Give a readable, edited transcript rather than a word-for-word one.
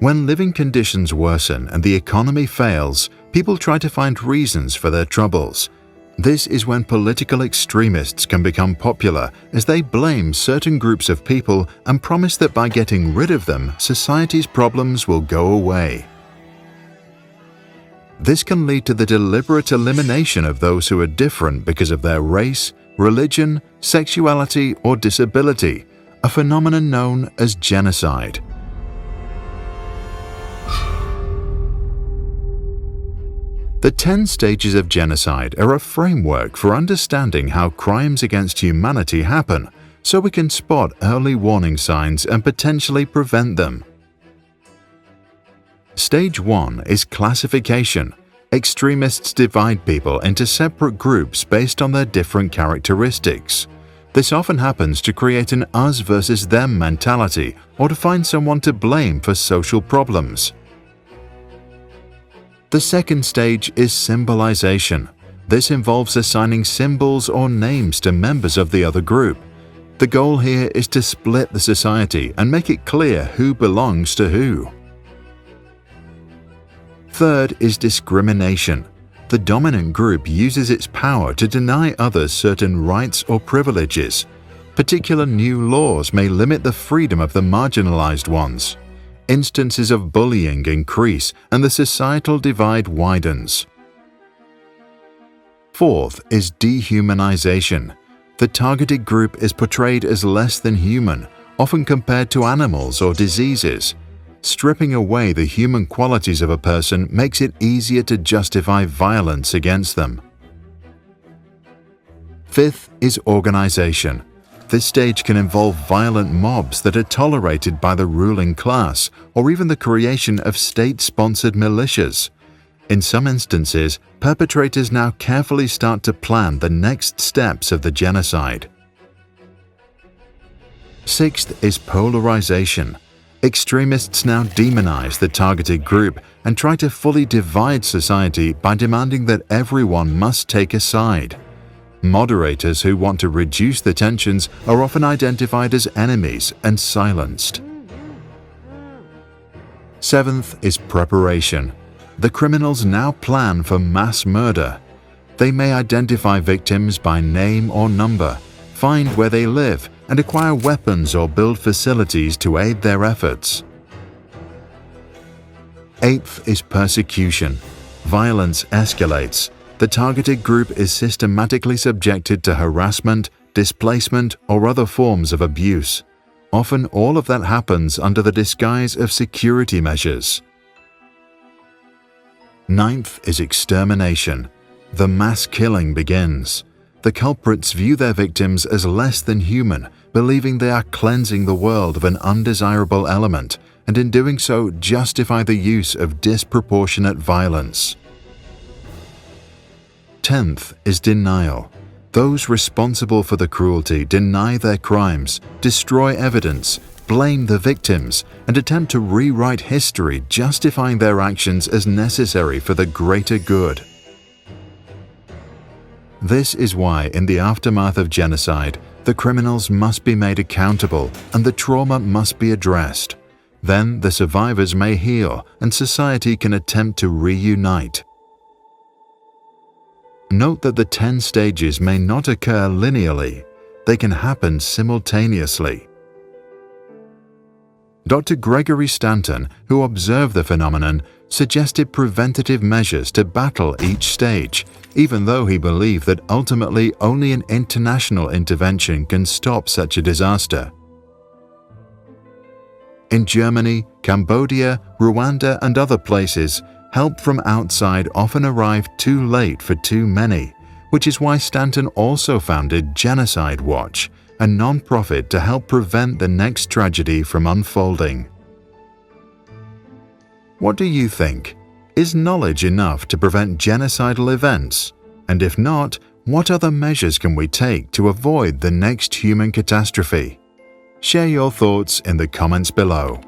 When living conditions worsen and the economy fails, people try to find reasons for their troubles. This is when political extremists can become popular, as they blame certain groups of people and promise that by getting rid of them, society's problems will go away. This can lead to the deliberate elimination of those who are different because of their race, religion, sexuality, or disability, a phenomenon known as genocide. The 10 stages of genocide are a framework for understanding how crimes against humanity happen, so we can spot early warning signs and potentially prevent them. Stage 1 is classification. Extremists divide people into separate groups based on their different characteristics. This often happens to create an us versus them mentality or to find someone to blame for social problems. The second stage is symbolization. This involves assigning symbols or names to members of the other group. The goal here is to split the society and make it clear who belongs to who. Third is discrimination. The dominant group uses its power to deny others certain rights or privileges. Particular new laws may limit the freedom of the marginalized ones. Instances of bullying increase and the societal divide widens. Fourth is dehumanization. The targeted group is portrayed as less than human, often compared to animals or diseases. Stripping away the human qualities of a person makes it easier to justify violence against them. Fifth is organization. This stage can involve violent mobs that are tolerated by the ruling class, or even the creation of state-sponsored militias. In some instances, perpetrators now carefully start to plan the next steps of the genocide. Sixth is polarization. Extremists now demonize the targeted group and try to fully divide society by demanding that everyone must take a side. Moderators who want to reduce the tensions are often identified as enemies and silenced. Seventh is preparation. The criminals now plan for mass murder. They may identify victims by name or number, find where they live, and acquire weapons or build facilities to aid their efforts. Eighth is persecution. Violence escalates. The targeted group is systematically subjected to harassment, displacement, or other forms of abuse. Often all of that happens under the disguise of security measures. Ninth is extermination. The mass killing begins. The culprits view their victims as less than human, believing they are cleansing the world of an undesirable element, and in doing so justify the use of disproportionate violence. 10th is denial. Those responsible for the cruelty deny their crimes, destroy evidence, blame the victims, and attempt to rewrite history, justifying their actions as necessary for the greater good. This is why, in the aftermath of genocide, the criminals must be made accountable and the trauma must be addressed. Then the survivors may heal and society can attempt to reunite. Note that the 10 stages may not occur linearly. They can happen simultaneously. Dr. Gregory Stanton, who observed the phenomenon, suggested preventative measures to battle each stage, even though he believed that ultimately only an international intervention can stop such a disaster. In Germany, Cambodia, Rwanda, and other places, help from outside often arrived too late for too many, which is why Stanton also founded Genocide Watch, a non-profit to help prevent the next tragedy from unfolding. What do you think? Is knowledge enough to prevent genocidal events? And if not, what other measures can we take to avoid the next human catastrophe? Share your thoughts in the comments below.